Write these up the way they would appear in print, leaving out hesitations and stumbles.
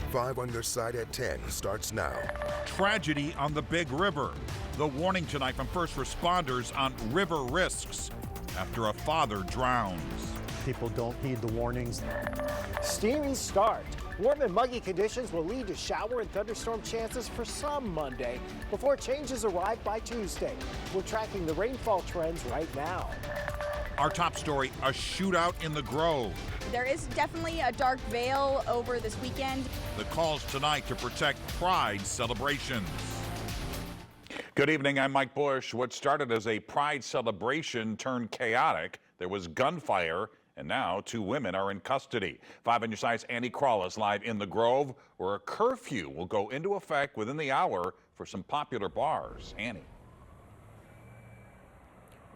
5 on Your Side at 10 starts now. Tragedy on the Big River. The warning tonight from first responders on river risks after a father drowns. People don't heed the warnings. Steamy start. Warm and muggy conditions will lead to shower and thunderstorm chances for some Monday before changes arrive by Tuesday. We're tracking the rainfall trends right now. Our top story, a shootout in the Grove. There is definitely a dark veil over this weekend. The calls tonight to protect Pride celebrations. Good evening, I'm Mike Bush. What started as a Pride celebration turned chaotic. There was gunfire, and now 2 women are in custody. 5 on Your Side's Annie Krall is live in the Grove, where a curfew will go into effect within the hour for some popular bars. Annie.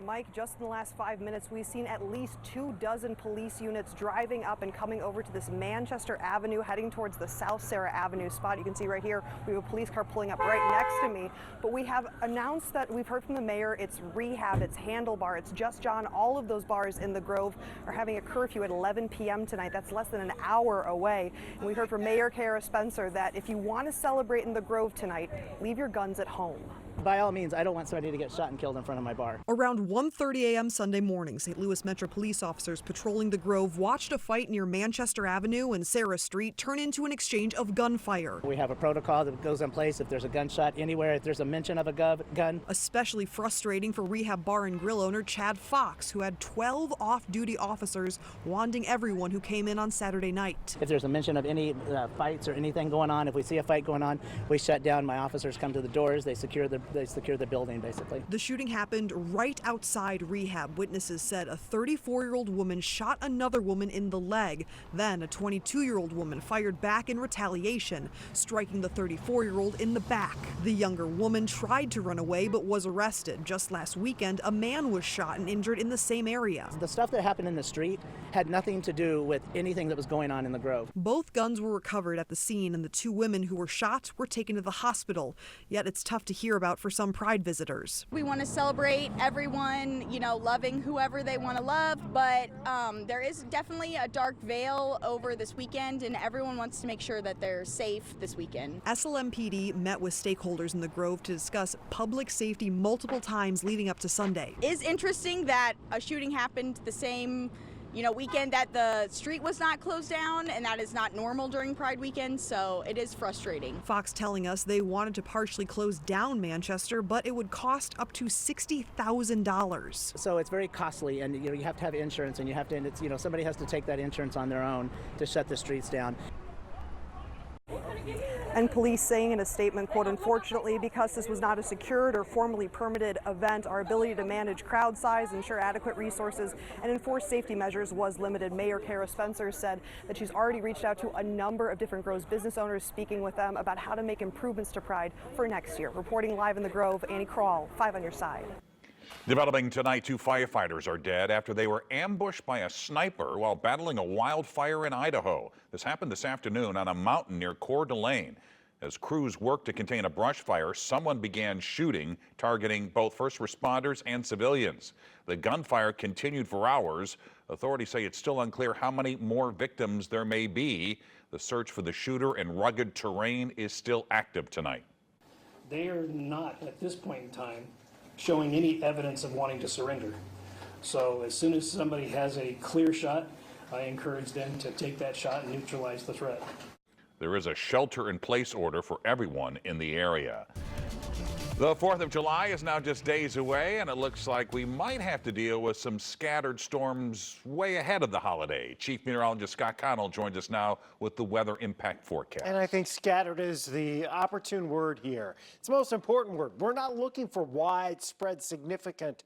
Mike, just in the last 5 minutes, we've seen at least 24 police units driving up and coming over to this Manchester Avenue, heading towards the South Sarah Avenue spot. You can see right here, we have a police car pulling up right next to me. But we have announced that we've heard from the mayor, it's Rehab, it's Handlebar, it's Just John. All of those bars in the Grove are having a curfew at 11 p.m. tonight. That's less than an hour away. And we heard from Mayor Kara Spencer that if you want to celebrate in the Grove tonight, leave your guns at home. By all means, I don't want somebody to get shot and killed in front of my bar. Around 1:30 a.m. Sunday morning, St. Louis Metro police officers patrolling the Grove watched a fight near Manchester Avenue and Sarah Street turn into an exchange of gunfire. We have a protocol that goes in place if there's a gunshot anywhere, if there's a mention of a gun. Especially frustrating for Rehab Bar and Grill owner Chad Fox, who had 12 off-duty officers wanding everyone who came in on Saturday night. If there's a mention of any fights or anything going on, if we see a fight going on, we shut down. My officers come to the doors, they secure the building, basically. The shooting happened right outside Rehab. Witnesses said a 34-year-old woman shot another woman in the leg. Then a 22-year-old woman fired back in retaliation, striking the 34-year-old in the back. The younger woman tried to run away but was arrested. Just last weekend, a man was shot and injured in the same area. The stuff that happened in the street had nothing to do with anything that was going on in the Grove. Both guns were recovered at the scene, and the 2 women who were shot were taken to the hospital. Yet it's tough to hear about for some Pride visitors. We want to celebrate everyone, loving whoever they want to love, but there is definitely a dark veil over this weekend, and everyone wants to make sure that they're safe this weekend. SLMPD met with stakeholders in the Grove to discuss public safety multiple times leading up to Sunday. It is interesting that a shooting happened the same weekend that the street was not closed down, and that is not normal during Pride weekend, so it is frustrating. Fox telling us they wanted to partially close down Manchester, but it would cost up to $60,000. So it's very costly, and you have to have insurance, and somebody has to take that insurance on their own to shut the streets down. And police saying in a statement, quote, unfortunately, because this was not a secured or formally permitted event, our ability to manage crowd size, ensure adequate resources, and enforce safety measures was limited. Mayor Kara Spencer said that she's already reached out to a number of different Grove's business owners, speaking with them about how to make improvements to Pride for next year. Reporting live in the Grove, Annie Krall, 5 on Your Side. Developing tonight, 2 firefighters are dead after they were ambushed by a sniper while battling a wildfire in Idaho. This happened this afternoon on a mountain near Coeur d'Alene. As crews worked to contain a brush fire, someone began shooting, targeting both first responders and civilians. The gunfire continued for hours. Authorities say it's still unclear how many more victims there may be. The search for the shooter in rugged terrain is still active tonight. They are not, at this point in time, showing any evidence of wanting to surrender. So as soon as somebody has a clear shot, I encourage them to take that shot and neutralize the threat. There is a shelter-in-place order for everyone in the area. The 4th of July is now just days away, and it looks like we might have to deal with some scattered storms way ahead of the holiday. Chief Meteorologist Scott Connell joins us now with the weather impact forecast. And I think scattered is the opportune word here. It's the most important word. We're not looking for widespread, significant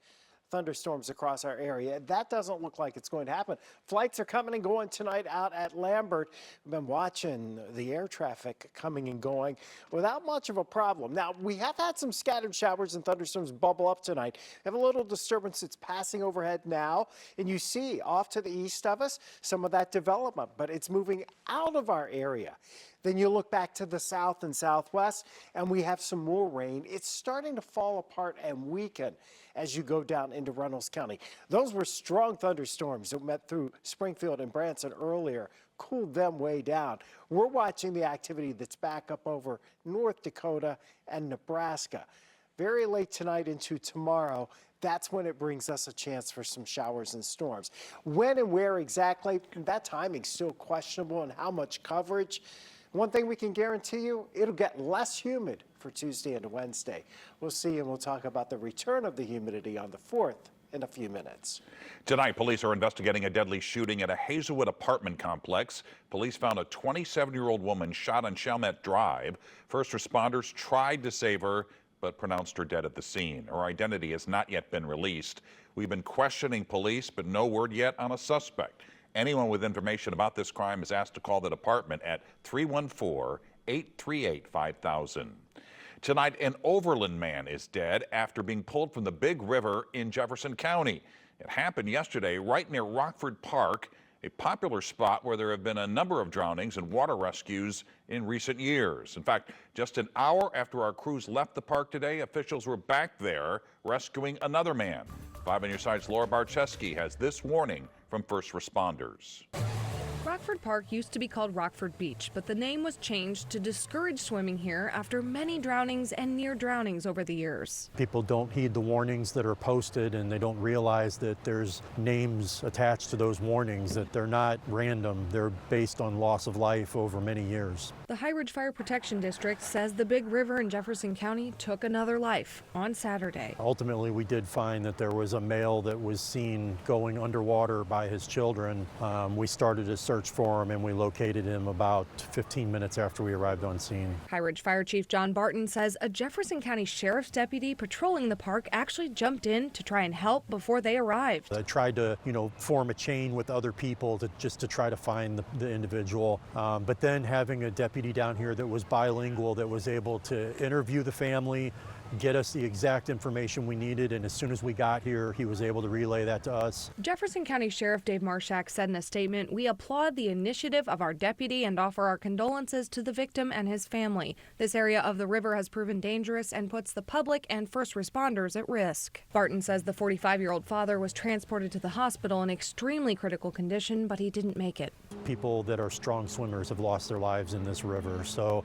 thunderstorms across our area. That doesn't look like it's going to happen. Flights are coming and going tonight out at Lambert. We've been watching the air traffic coming and going without much of a problem. Now, we have had some scattered showers and thunderstorms bubble up tonight. We have a little disturbance that's passing overhead now, and you see off to the east of us some of that development, but it's moving out of our area. Then you look back to the south and southwest, and we have some more rain. It's starting to fall apart and weaken as you go down into Reynolds County. Those were strong thunderstorms that met through Springfield and Branson earlier, cooled them way down. We're watching the activity that's back up over North Dakota and Nebraska. Very late tonight into tomorrow, that's when it brings us a chance for some showers and storms. When and where exactly, that timing's still questionable, and how much coverage. One thing we can guarantee you, it'll get less humid for Tuesday and Wednesday. We'll see, and we'll talk about the return of the humidity on the 4th in a few minutes. Tonight, police are investigating a deadly shooting at a Hazelwood apartment complex. Police found a 27-year-old woman shot on Chalmette Drive. First responders tried to save her, but pronounced her dead at the scene. Her identity has not yet been released. We've been questioning police, but no word yet on a suspect. Anyone with information about this crime is asked to call the department at 314-838-5000. Tonight, an Overland man is dead after being pulled from the Big River in Jefferson County. It happened yesterday right near Rockford Park, a popular spot where there have been a number of drownings and water rescues in recent years. In fact, just an hour after our crews left the park today, officials were back there rescuing another man. 5 on your side's Laura Barczewski has this warning from first responders. Rockford Park used to be called Rockford Beach, but the name was changed to discourage swimming here after many drownings and near drownings over the years. People don't heed the warnings that are posted, and they don't realize that there's names attached to those warnings, that they're not random. They're based on loss of life over many years. The High Ridge Fire Protection District says the Big River in Jefferson County took another life on Saturday. Ultimately, we did find that there was a male that was seen going underwater by his children. We started a search for him, and we located him about 15 minutes after we arrived on scene. High Ridge Fire Chief John Barton says a Jefferson County Sheriff's deputy patrolling the park actually jumped in to try and help before they arrived. I tried to, form a chain with other people to try to find the individual. But then having a deputy down here that was bilingual, that was able to interview the family, get us the exact information we needed, and as soon as we got here, he was able to relay that to us. Jefferson County Sheriff Dave Marshak said in a statement, "We applaud the initiative of our deputy and offer our condolences to the victim and his family. This area of the river has proven dangerous and puts the public and first responders at risk." Barton says the 45-year-old father was transported to the hospital in extremely critical condition, but he didn't make it. People that are strong swimmers have lost their lives in this river, so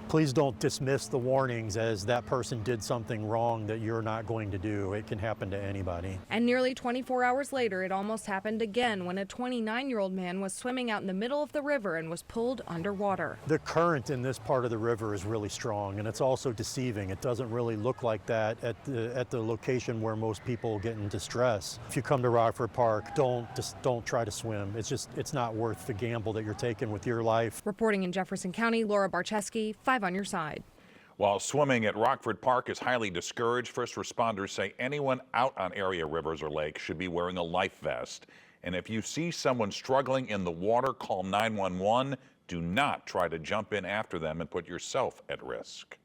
please don't dismiss the warnings as that person did something wrong that you're not going to do. It can happen to anybody. And nearly 24 hours later, it almost happened again when a 29-year-old man was swimming out in the middle of the river and was pulled underwater. The current in this part of the river is really strong, and it's also deceiving. It doesn't really look like that at the location where most people get in distress. If you come to Rockford Park, don't try to swim. It's not worth the gamble that you're taking with your life. Reporting in Jefferson County, Laura Barczewski, 5 on your side. While swimming at Rockford Park is highly discouraged, first responders say anyone out on area rivers or lakes should be wearing a life vest. And if you see someone struggling in the water, call 911. Do not try to jump in after them and put yourself at risk.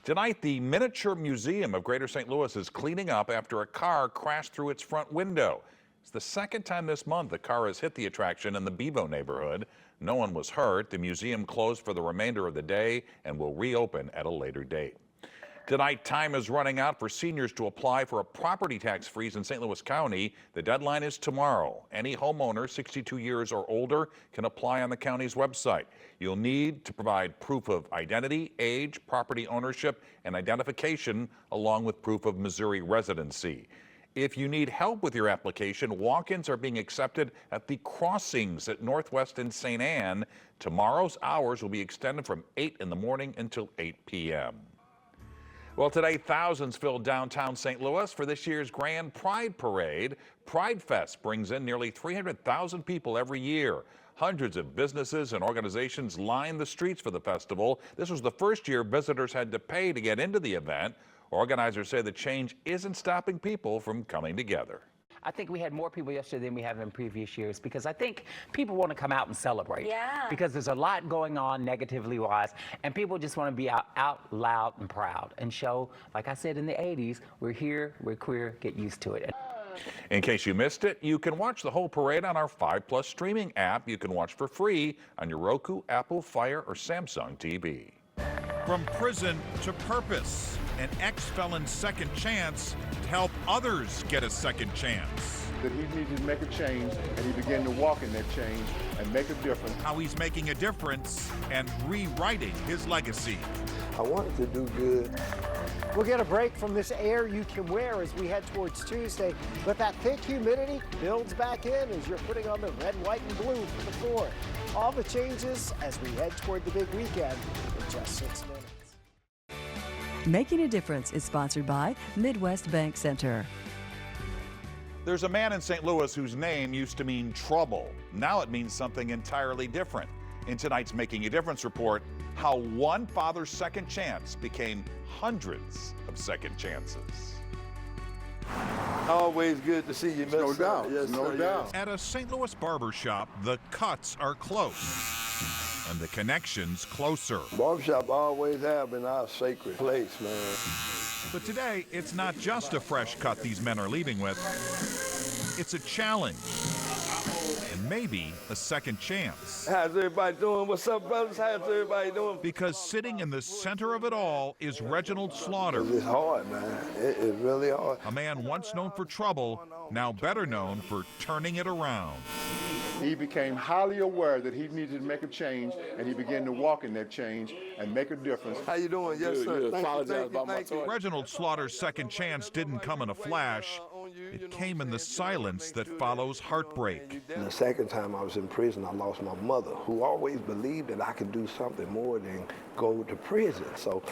Tonight, the Miniature Museum of Greater St. Louis is cleaning up after a car crashed through its front window. It's the second time this month the car has hit the attraction in the Bevo neighborhood. No one was hurt. The museum closed for the remainder of the day and will reopen at a later date. Tonight, time is running out for seniors to apply for a property tax freeze in St. Louis County. The deadline is tomorrow. Any homeowner 62 years or older can apply on the county's website. You'll need to provide proof of identity, age, property ownership, and identification, along with proof of Missouri residency. If you need help with your application, walk-ins are being accepted at the Crossings at Northwest and St. Anne. Tomorrow's hours will be extended from 8 in the morning until 8 p.m. Well, today, thousands filled downtown St. Louis for this year's Grand Pride Parade. Pride Fest brings in nearly 300,000 people every year. Hundreds of businesses and organizations line the streets for the festival. This was the first year visitors had to pay to get into the event. Organizers say the change isn't stopping people from coming together. I think we had more people yesterday than we have in previous years because I think people want to come out and celebrate. Yeah. Because there's a lot going on negatively wise, and people just want to be out loud and proud and show, like I said in the 80s, we're here, we're queer, get used to it. In case you missed it, you can watch the whole parade on our 5+ streaming app. You can watch for free on your Roku, Apple, Fire, or Samsung TV. From prison to purpose, an ex-felon's second chance to help others get a second chance. That he needed to make a change, and he began to walk in that change and make a difference. How he's making a difference and rewriting his legacy. I wanted to do good. We'll get a break from this air you can wear as we head towards Tuesday, but that thick humidity builds back in as you're putting on the red, white, and blue for the 4th. All the changes as we head toward the big weekend in just 6 minutes. Making a Difference is sponsored by Midwest Bank Center. There's a man in St. Louis whose name used to mean trouble. Now it means something entirely different. In tonight's Making a Difference report, how one father's second chance became hundreds of second chances. Always good to see you, Mr. No doubt, Yes, no sir, doubt. yes. At a St. Louis barbershop, the cuts are close and the connections closer. Barbershop always have been our sacred place, man. But today, it's not just a fresh cut these men are leaving with. It's a challenge and maybe a second chance. How's everybody doing? What's up, brothers? How's everybody doing? Because sitting in the center of it all is Reginald Slaughter. It's hard, man. It's really hard. A man once known for trouble, now better known for turning it around. He became highly aware that he needed to make a change, and he began to walk in that change and make a difference. How you doing? Yes, sir. Thank you. Reginald Slaughter's second chance didn't come in a flash. It came in the silence that follows heartbreak. And the second time I was in prison, I lost my mother, who always believed that I could do something more than go to prison. So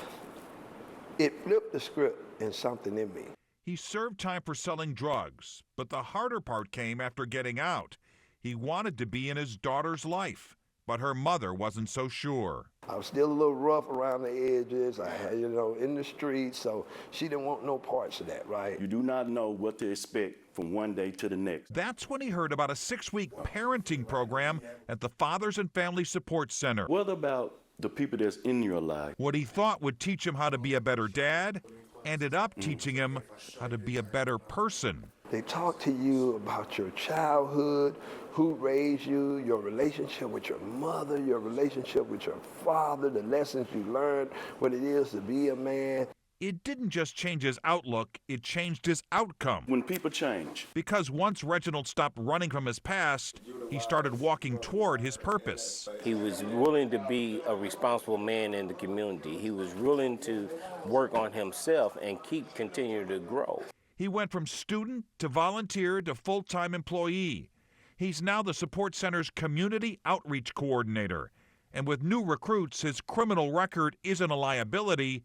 it flipped the script in something in me. He served time for selling drugs, but the harder part came after getting out. He wanted to be in his daughter's life, but her mother wasn't so sure. I was still a little rough around the edges. I had, in the streets, so she didn't want no parts of that, right? You do not know what to expect from one day to the next. That's when he heard about a 6-week parenting program at the Fathers and Family Support Center. What about the people that's in your life? What he thought would teach him how to be a better dad ended up teaching him how to be a better person. They talk to you about your childhood, who raised you, your relationship with your mother, your relationship with your father, the lessons you learned, what it is to be a man. It didn't just change his outlook, it changed his outcome. When people change. Because once Reginald stopped running from his past, he started walking toward his purpose. He was willing to be a responsible man in the community. He was willing to work on himself and continue to grow. He went from student to volunteer to full-time employee. He's now the support center's community outreach coordinator. And with new recruits, his criminal record isn't a liability,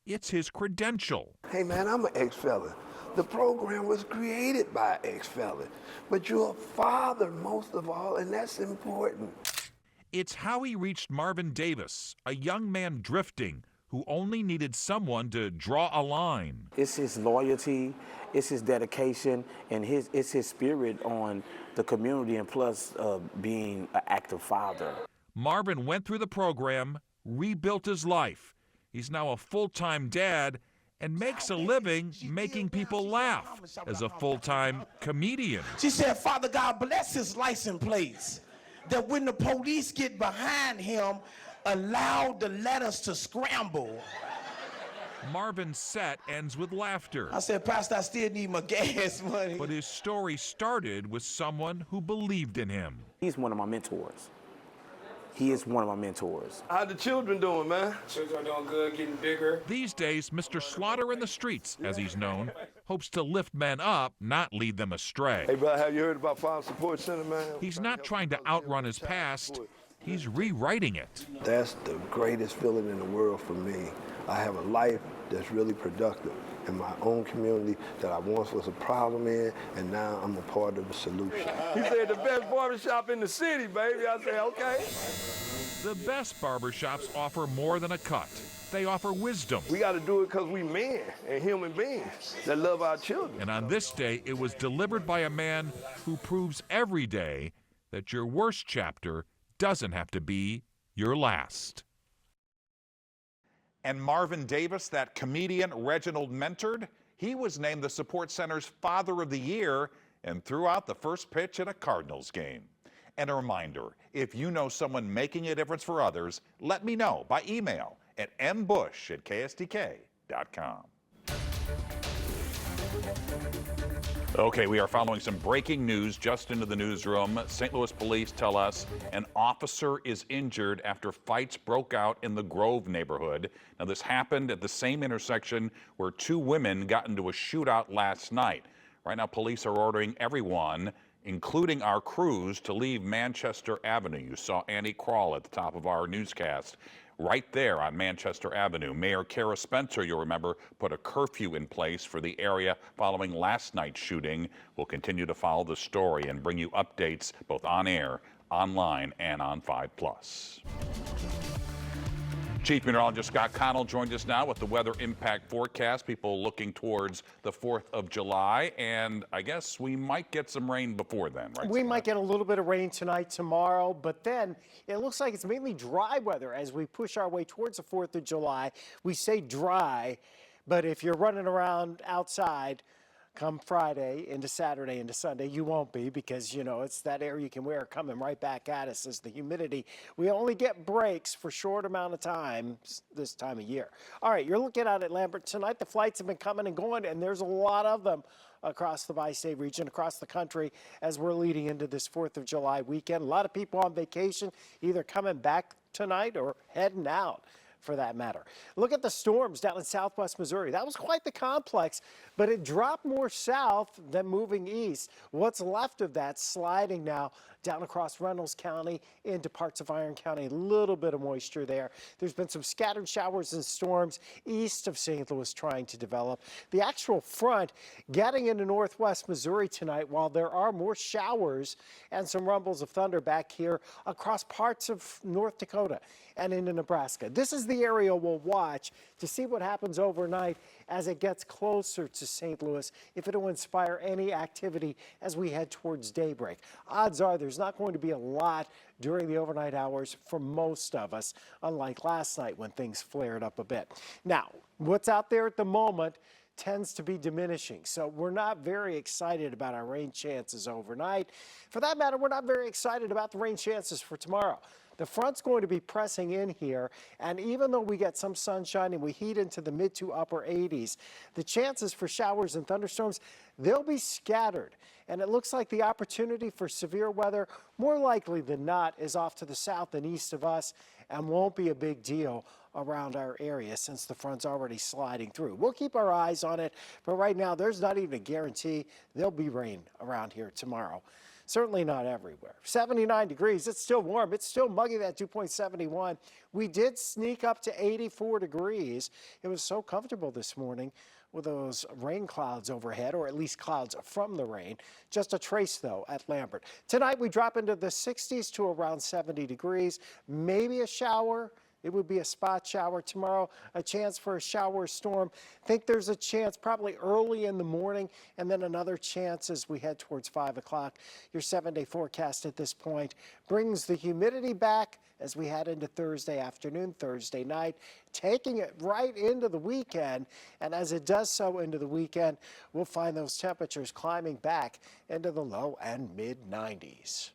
it's his credential. Hey man, I'm an ex-felon. The program was created by an ex-felon. But you're a father most of all, and that's important. It's how he reached Marvin Davis, a young man drifting who only needed someone to draw a line. It's his loyalty, it's his dedication, and it's his spirit on the community, and plus being an active father. Marvin went through the program, rebuilt his life. He's now a full-time dad and makes a living making people laugh as a full-time comedian. She said, Father God, bless his license plates, that when the police get behind him, allow the letters to scramble. Marvin's set ends with laughter. I said, Pastor, I still need my gas money. But his story started with someone who believed in him. He's one of my mentors. He is one of my mentors. How the children doing, man? Children are doing good, getting bigger. These days, Mr. Slaughter in the streets, as he's known, hopes to lift men up, not lead them astray. Hey, brother, have you heard about Father Support Center, man? He's not trying to outrun his past. He's rewriting it. That's the greatest feeling in the world for me. I have a life that's really productive in my own community that I once was a problem in, and now I'm a part of the solution. He said the best barbershop in the city, baby. I said, okay. The best barbershops offer more than a cut. They offer wisdom. We got to do it because we men and human beings that love our children. And on this day, it was delivered by a man who proves every day that your worst chapter doesn't have to be your last. And Marvin Davis, that comedian Reginald mentored, He was named the Support Center's Father of the Year and threw out the first pitch at a Cardinals game. And a reminder, if you know someone making a difference for others, let me know by email at mbush@ksdk.com. Okay, we are following some breaking news just into the newsroom. St. Louis police tell us an officer is injured after fights broke out in the Grove neighborhood. Now, this happened at the same intersection where two women got into a shootout last night. Right now, police are ordering everyone, including our crews, to leave Manchester Avenue. You saw Annie crawl at the top of our newscast. Right there on Manchester Avenue. Mayor Kara Spencer, you'll remember, put a curfew in place for the area following last night's shooting. We'll continue to follow the story and bring you updates both on air, online, and on 5+. Chief Meteorologist Scott Connell joined us now with the weather impact forecast. People looking towards the 4th of July, and I guess we might get some rain before then, right? We might get a little bit of rain tonight, tomorrow, but then it looks like it's mainly dry weather as we push our way towards the 4th of July. We say dry, but if you're running around outside come Friday into Saturday into Sunday, you won't be, because, you know, it's that air you can wear coming right back at us as the humidity. We only get breaks for short amount of time this time of year. All right, you're looking out at Lambert tonight. The flights have been coming and going, and there's a lot of them across the bi-state region, across the country, as we're leading into this 4th of July weekend. A lot of people on vacation, either coming back tonight or heading out, for that matter. Look at the storms down in southwest Missouri. That was quite the complex, but it dropped more south than moving east. What's left of that sliding now down across Reynolds County into parts of Iron County. A little bit of moisture there. There's been some scattered showers and storms east of St. Louis trying to develop. The actual front getting into northwest Missouri tonight, while there are more showers and some rumbles of thunder back here across parts of North Dakota and into Nebraska. This is the area we'll watch to see what happens overnight as it gets closer to St. Louis, if it'll inspire any activity as we head towards daybreak. Odds are there's not going to be a lot during the overnight hours for most of us, unlike last night when things flared up a bit. Now, what's out there at the moment tends to be diminishing, so we're not very excited about our rain chances overnight. For that matter, we're not very excited about the rain chances for tomorrow. The front's going to be pressing in here, and even though we get some sunshine and we heat into the mid to upper 80s, the chances for showers and thunderstorms, they'll be scattered. And it looks like the opportunity for severe weather, more likely than not, is off to the south and east of us and won't be a big deal around our area since the front's already sliding through. We'll keep our eyes on it, but right now there's not even a guarantee there'll be rain around here tomorrow. Certainly not everywhere. 79 degrees, it's still warm. It's still muggy, that 2.71. We did sneak up to 84 degrees. It was so comfortable this morning with those rain clouds overhead, or at least clouds from the rain. Just a trace, though, at Lambert. Tonight, we drop into the 60s to around 70 degrees. Maybe a shower. It would be a spot shower tomorrow, a chance for a shower storm. Think there's a chance probably early in the morning, and then another chance as we head towards 5 o'clock. Your 7-day forecast at this point brings the humidity back as we head into Thursday afternoon, Thursday night, taking it right into the weekend. And as it does so into the weekend, we'll find those temperatures climbing back into the low and mid 90s.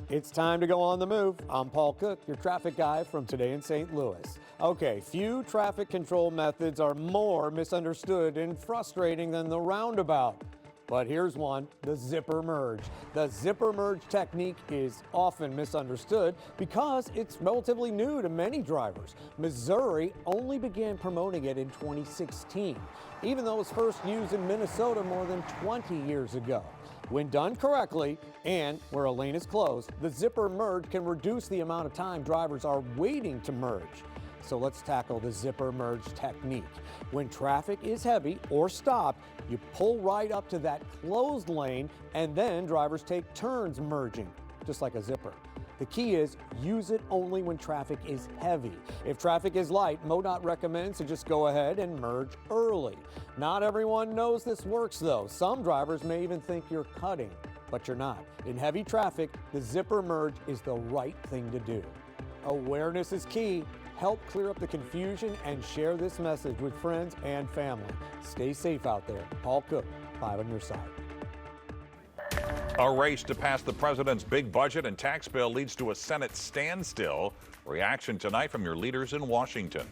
It's time to go on the move. I'm Paul Cook, your traffic guy from Today in St. Louis. Okay, few traffic control methods are more misunderstood and frustrating than the roundabout. But here's one, the zipper merge. The zipper merge technique is often misunderstood because it's relatively new to many drivers. Missouri only began promoting it in 2016, even though it was first used in Minnesota more than 20 years ago. When done correctly, and where a lane is closed, the zipper merge can reduce the amount of time drivers are waiting to merge. So let's tackle the zipper merge technique. When traffic is heavy or stopped, you pull right up to that closed lane, and then drivers take turns merging, just like a zipper. The key is use it only when traffic is heavy. If traffic is light, MoDOT recommends to just go ahead and merge early. Not everyone knows this works though. Some drivers may even think you're cutting, but you're not. In heavy traffic, the zipper merge is the right thing to do. Awareness is key. Help clear up the confusion and share this message with friends and family. Stay safe out there. Paul Cook, 5 on your side. A race to pass the president's big budget and tax bill leads to a Senate standstill. Reaction tonight from your leaders in Washington.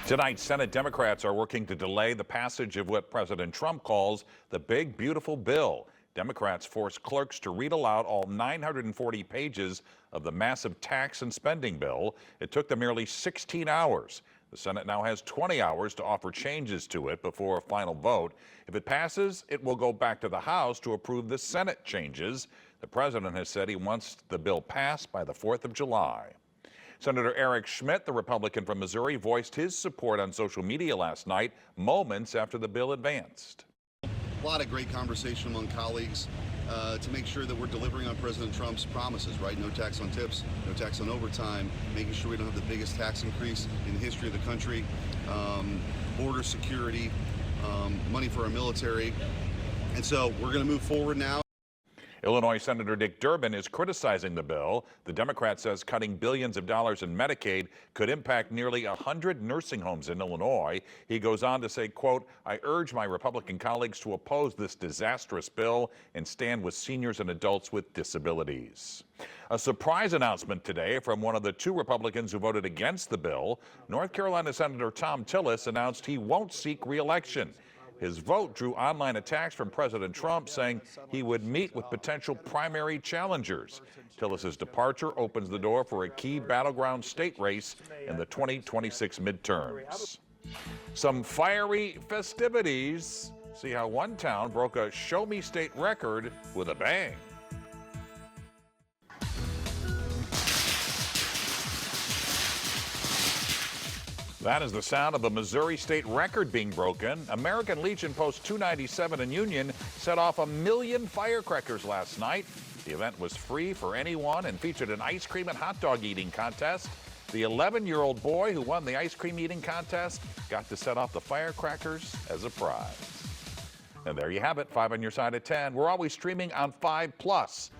Tonight, Senate Democrats are working to delay the passage of what President Trump calls the big, beautiful bill. Democrats forced clerks to read aloud all 940 pages of the massive tax and spending bill. It took them nearly 16 hours. The Senate now has 20 hours to offer changes to it before a final vote. If it passes, it will go back to the House to approve the Senate changes. The president has said he wants the bill passed by the 4th of July. Senator Eric Schmidt, the Republican from Missouri, voiced his support on social media last night, moments after the bill advanced. A lot of great conversation among colleagues to make sure that we're delivering on President Trump's promises, right? No tax on tips, no tax on overtime, making sure we don't have the biggest tax increase in the history of the country, border security, money for our military. And so we're going to move forward now. Illinois Senator Dick Durbin is criticizing the bill. The Democrat says cutting billions of dollars in Medicaid could impact nearly 100 nursing homes in Illinois. He goes on to say, quote, "I urge my Republican colleagues to oppose this disastrous bill and stand with seniors and adults with disabilities." A surprise announcement today from one of the 2 Republicans who voted against the bill. North Carolina Senator Tom Tillis announced he won't seek re-election. His vote drew online attacks from President Trump, saying he would meet with potential primary challengers. Tillis's departure opens the door for a key battleground state race in the 2026 midterms. Some fiery festivities. See how one town broke a Show Me State record with a bang. That is the sound of a Missouri state record being broken. American Legion Post 297 in Union set off 1 million firecrackers last night. The event was free for anyone and featured an ice cream and hot dog eating contest. The 11-year-old boy who won the ice cream eating contest got to set off the firecrackers as a prize. And there you have it, 5 on your side at 10. We're always streaming on 5+.